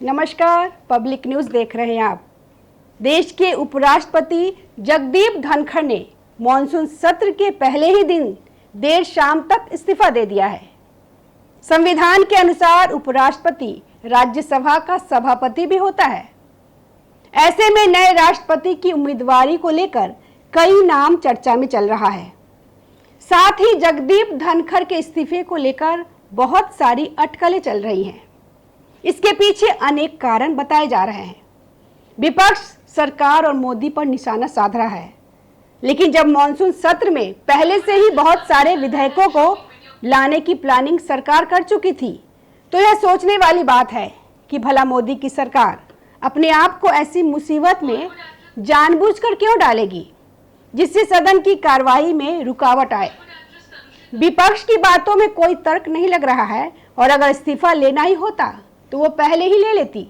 नमस्कार, public news देख रहे हैं आप। देश के उपराष्ट्रपति जगदीप धनखड़ ने मॉनसून सत्र के पहले ही दिन देर शाम तक इस्तीफा दे दिया है। संविधान के अनुसार उपराष्ट्रपति राज्यसभा का सभापति भी होता है। ऐसे में नए राष्ट्रपति की उम्मीदवारी को लेकर कई नाम चर्चा में चल रहा है। साथ ही जगदीप धनखड़ के इस्तीफे को लेकर बहुत सारी अटकलें चल रही हैं। इसके पीछे अनेक कारण बताए जा रहे हैं। विपक्ष सरकार और मोदी पर निशाना साध रहा है, लेकिन जब मॉनसून सत्र में पहले से ही बहुत सारे विधेयकों को लाने की प्लानिंग सरकार कर चुकी थी, तो यह सोचने वाली बात है कि भला मोदी की सरकार अपने आप को ऐसी मुसीबत में जानबूझकर क्यों डालेगी जिससे सदन की कार्रवाई में रुकावट आए। विपक्ष की बातों में कोई तर्क नहीं लग रहा है और अगर इस्तीफा लेना ही होता तो वो पहले ही ले लेती।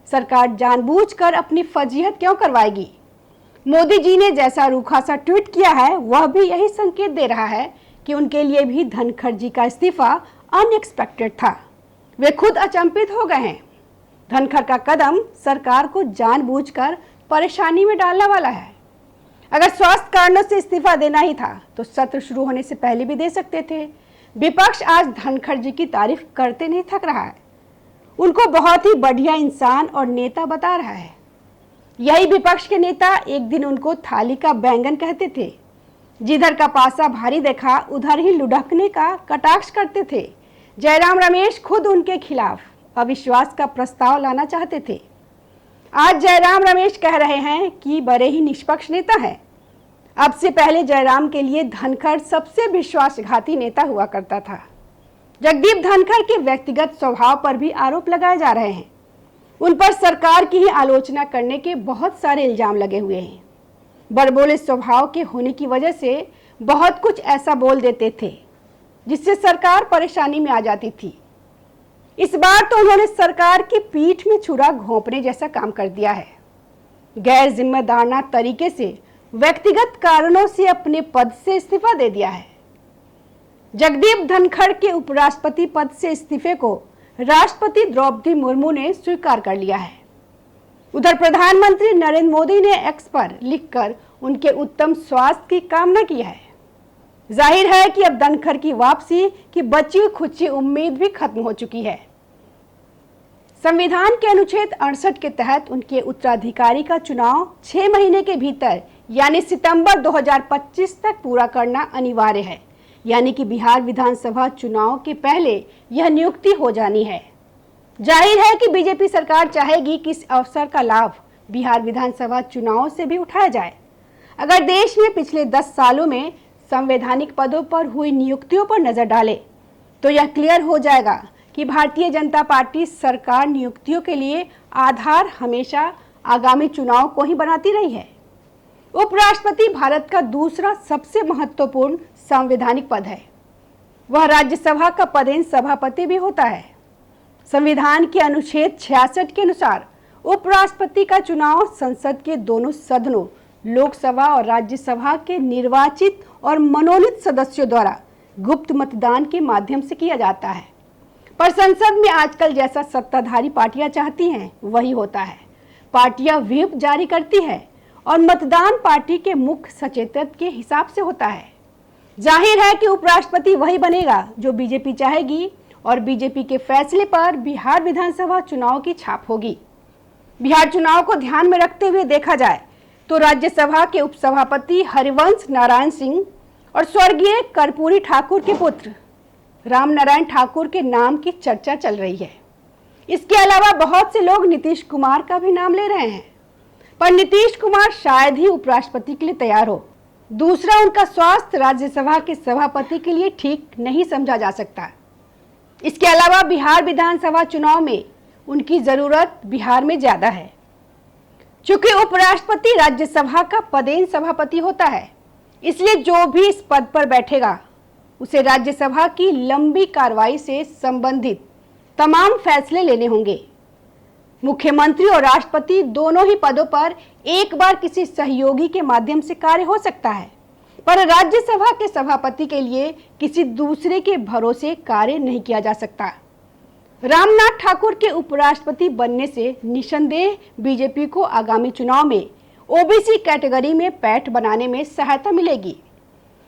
सरकार जानबूझकर अपनी फजीहत क्यों करवाएगी। मोदी जी ने जैसा रूखा सा ट्वीट किया है, वह भी यही संकेत दे रहा है कि उनके लिए भी धनखड़ जी का इस्तीफा अनएक्सपेक्टेड था। वे खुद अचंभित हो गए हैं। धनखड़ का कदम सरकार को जानबूझकर परेशानी में डालने वाला है। अगर स्वास्थ्य कारणों से इस्तीफा देना ही था तो सत्र शुरू होने से पहले भी दे सकते थे। विपक्ष आज धनखड़ जी की तारीफ करते नहीं थक रहा है। उनको बहुत ही बढ़िया इंसान और नेता बता रहा है। यही विपक्ष के नेता एक दिन उनको थाली का बैंगन कहते थे। जिधर का पासा भारी देखा उधर ही लुढ़कने का कटाक्ष करते थे। जयराम रमेश खुद उनके खिलाफ अविश्वास का प्रस्ताव लाना चाहते थे। आज जयराम रमेश कह रहे हैं कि बड़े ही निष्पक्ष नेता है। अब से पहले जयराम के लिए धनखड़ सबसे विश्वासघाती नेता हुआ करता था। जगदीप धनखड़ के व्यक्तिगत स्वभाव पर भी आरोप लगाए जा रहे हैं। उन पर सरकार की ही आलोचना करने के बहुत सारे इल्जाम लगे हुए हैं। बड़बोले स्वभाव के होने की वजह से बहुत कुछ ऐसा बोल देते थे जिससे सरकार परेशानी में आ जाती थी। इस बार तो उन्होंने सरकार की पीठ में छुरा घोंपने जैसा काम कर दिया है। गैर जिम्मेदाराना तरीके से व्यक्तिगत कारणों से अपने पद से इस्तीफा दे दिया है। जगदीप धनखड़ के उपराष्ट्रपति पद से इस्तीफे को राष्ट्रपति द्रौपदी मुर्मू ने स्वीकार कर लिया है। उधर प्रधानमंत्री नरेंद्र मोदी ने एक्स पर लिखकर उनके उत्तम स्वास्थ्य की कामना की है। जाहिर है कि अब धनखड़ की वापसी की बची खुची उम्मीद भी खत्म हो चुकी है। संविधान के अनुच्छेद 68 के तहत उनके उत्तराधिकारी का चुनाव 6 महीने के भीतर यानी सितंबर 2025 तक पूरा करना अनिवार्य है। यानी कि बिहार विधानसभा चुनाव के पहले यह नियुक्ति हो जानी है। जाहिर है कि बीजेपी सरकार चाहेगी कि इस अवसर का लाभ बिहार विधानसभा चुनाव से भी उठाया जाए। अगर देश में पिछले 10 सालों में संवैधानिक पदों पर हुई नियुक्तियों पर नजर डाले तो यह क्लियर हो जाएगा कि भारतीय जनता पार्टी सरकार नियुक्तियों के लिए आधार हमेशा आगामी चुनाव को ही बनाती रही है। उपराष्ट्रपति भारत का दूसरा सबसे महत्वपूर्ण संवैधानिक पद है। वह राज्यसभा का पदेन सभापति भी होता है। संविधान के अनुच्छेद 66 के अनुसार उपराष्ट्रपति का चुनाव संसद के दोनों सदनों लोकसभा और राज्यसभा के निर्वाचित और मनोनीत सदस्यों द्वारा गुप्त मतदान के माध्यम से किया जाता है। पर संसद में आजकल जैसा सत्ताधारी पार्टियां चाहती हैं वही होता है। पार्टियां व्हिप जारी करती है और मतदान पार्टी के मुख्य सचेतक के हिसाब से होता है। जाहिर है कि उपराष्ट्रपति वही बनेगा जो बीजेपी चाहेगी और बीजेपी के फैसले पर बिहार विधानसभा चुनाव की छाप होगी। बिहार चुनाव को ध्यान में रखते हुए देखा जाए तो राज्यसभा के उपसभापति हरिवंश नारायण सिंह और स्वर्गीय कर्पूरी ठाकुर के पुत्र राम नारायण ठाकुर के नाम की चर्चा चल रही है। इसके अलावा बहुत से लोग नीतीश कुमार का भी नाम ले रहे हैं, पर नीतीश कुमार शायद ही उपराष्ट्रपति के लिए तैयार हो। दूसरा, उनका स्वास्थ्य राज्यसभा के सभापति के लिए ठीक नहीं समझा जा सकता। इसके अलावा बिहार विधानसभा चुनाव में उनकी जरूरत बिहार में ज्यादा है। चूंकि उपराष्ट्रपति राज्यसभा का पदेन सभापति होता है, इसलिए जो भी इस पद पर बैठेगा उसे राज्यसभा की लंबी कार्रवाई से संबंधित तमाम फैसले लेने होंगे। मुख्यमंत्री और राष्ट्रपति दोनों ही पदों पर एक बार किसी सहयोगी के माध्यम से कार्य हो सकता है, पर राज्यसभा के सभापति के लिए किसी दूसरे के भरोसे कार्य नहीं किया जा सकता। रामनाथ ठाकुर के उपराष्ट्रपति बनने से निसंदेह बीजेपी को आगामी चुनाव में ओबीसी कैटेगरी में पैठ बनाने में सहायता मिलेगी।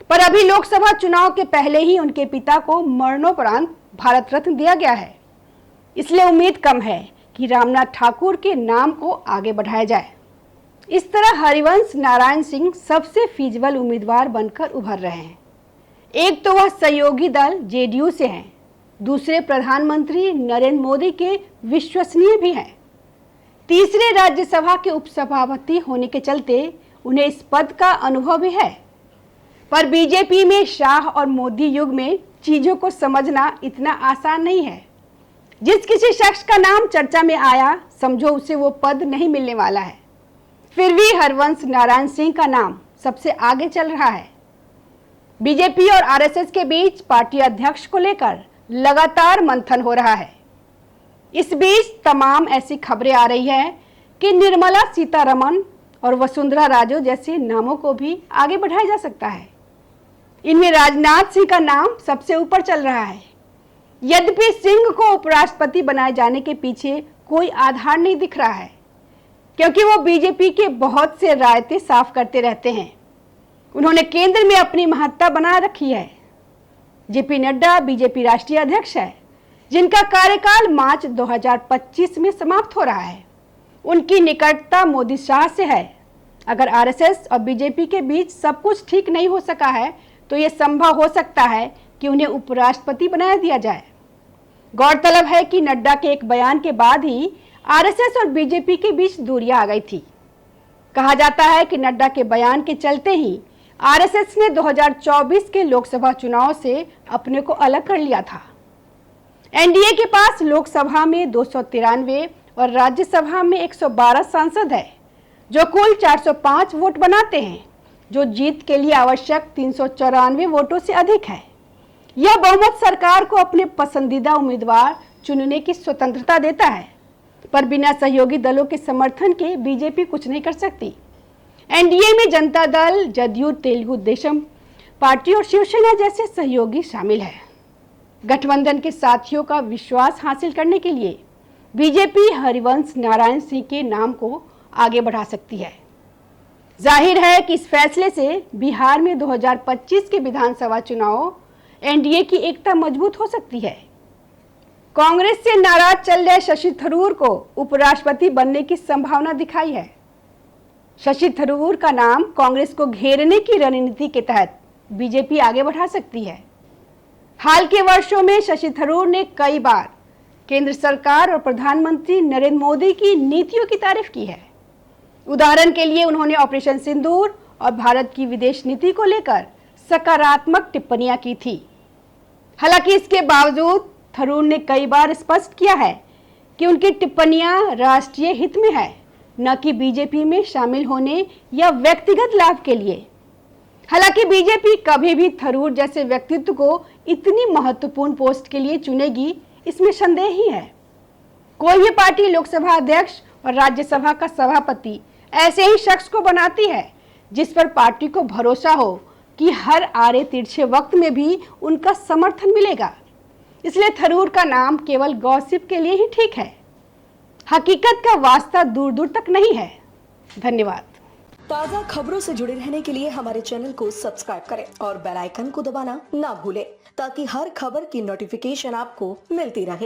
पर अभी लोकसभा चुनाव के पहले ही उनके पिता को मरणोपरांत भारत रत्न दिया गया है, इसलिए उम्मीद कम है कि रामनाथ ठाकुर के नाम को आगे बढ़ाया जाए। इस तरह हरिवंश नारायण सिंह सबसे फीजिबल उम्मीदवार बनकर उभर रहे हैं। एक तो वह सहयोगी दल जेडीयू से हैं, दूसरे प्रधानमंत्री नरेंद्र मोदी के विश्वसनीय भी हैं, तीसरे राज्यसभा के उपसभापति होने के चलते उन्हें इस पद का अनुभव भी है। पर बीजेपी में शाह और मोदी युग में चीजों को समझना इतना आसान नहीं है। जिस किसी शख्स का नाम चर्चा में आया, समझो उसे वो पद नहीं मिलने वाला है। फिर भी हरिवंश नारायण सिंह का नाम सबसे आगे चल रहा है। बीजेपी और आरएसएस के बीच पार्टी अध्यक्ष को लेकर लगातार मंथन हो रहा है। इस बीच तमाम ऐसी खबरें आ रही है कि निर्मला सीतारमण और वसुंधरा राजे जैसे नामों को भी आगे बढ़ाया जा सकता है। इनमें राजनाथ सिंह का नाम सबसे ऊपर चल रहा है। यद्यपि सिंह को उपराष्ट्रपति बनाए जाने के पीछे कोई आधार नहीं दिख रहा है, क्योंकि वो बीजेपी के बहुत से रायते साफ करते रहते हैं। उन्होंने केंद्र में अपनी महत्ता बना रखी है। जेपी नड्डा बीजेपी राष्ट्रीय अध्यक्ष है, जिनका कार्यकाल मार्च 2025 में समाप्त हो रहा है। उनकी निकटता मोदी शाह से है। अगर आरएसएस और बीजेपी के बीच सब कुछ ठीक नहीं हो सका है तो ये संभव हो सकता है कि उन्हें उपराष्ट्रपति बनाया दिया जाए। गौरतलब है कि नड्डा के एक बयान के बाद ही आरएसएस और बीजेपी के बीच दूरियां आ गई थी। कहा जाता है कि नड्डा के बयान के चलते ही आरएसएस ने 2024 के लोकसभा चुनाव से अपने को अलग कर लिया था। एनडीए के पास लोकसभा में 293 और राज्यसभा में 112 सांसद है, जो कुल 405 वोट बनाते हैं, जो जीत के लिए आवश्यक 394 वोटों से अधिक है। यह बहुमत सरकार को अपने पसंदीदा उम्मीदवार चुनने की स्वतंत्रता देता है, पर बिना सहयोगी दलों के समर्थन के बीजेपी कुछ नहीं कर सकती। एनडीए में जनता दल, जदयू, तेलुगु देशम पार्टी और शिवसेना जैसे सहयोगी शामिल है। गठबंधन के साथियों का विश्वास हासिल करने के लिए बीजेपी हरिवंश नारायण सिंह के नाम को आगे बढ़ा सकती है। जाहिर है कि इस फैसले से बिहार में 2025 के विधानसभा चुनाव एनडीए की एकता मजबूत हो सकती है। कांग्रेस से नाराज चल रहे शशि थरूर को उपराष्ट्रपति बनने की संभावना दिखाई है। शशि थरूर का नाम कांग्रेस को घेरने की रणनीति के तहत बीजेपी आगे बढ़ा सकती है। हाल के वर्षों में शशि थरूर ने कई बार केंद्र सरकार और प्रधानमंत्री नरेंद्र मोदी की नीतियों की तारीफ की है। उदाहरण के लिए उन्होंने ऑपरेशन सिंदूर और भारत की विदेश नीति को लेकर सकारात्मक टिप्पणियां की थी। हालांकि इसके बावजूद थरूर ने कई बार स्पष्ट किया है कि उनकी टिप्पणियां राष्ट्रीय हित में है, न कि बीजेपी में शामिल होने या व्यक्तिगत लाभ के लिए। हालांकि बीजेपी कभी भी थरूर जैसे व्यक्तित्व को इतनी महत्वपूर्ण पोस्ट के लिए चुनेगी, इसमें संदेह ही है। कोई भी पार्टी लोकसभा अध्यक्ष और राज्यसभा का सभापति ऐसे ही शख्स को बनाती है जिस पर पार्टी को भरोसा हो कि हर आड़े तिरछे वक्त में भी उनका समर्थन मिलेगा। इसलिए थरूर का नाम केवल गॉसिप के लिए ही ठीक है, हकीकत का वास्ता दूर दूर तक नहीं है। धन्यवाद। ताज़ा खबरों से जुड़े रहने के लिए हमारे चैनल को सब्सक्राइब करें और बेल आइकन को दबाना ना भूलें, ताकि हर खबर की नोटिफिकेशन आपको मिलती रहे।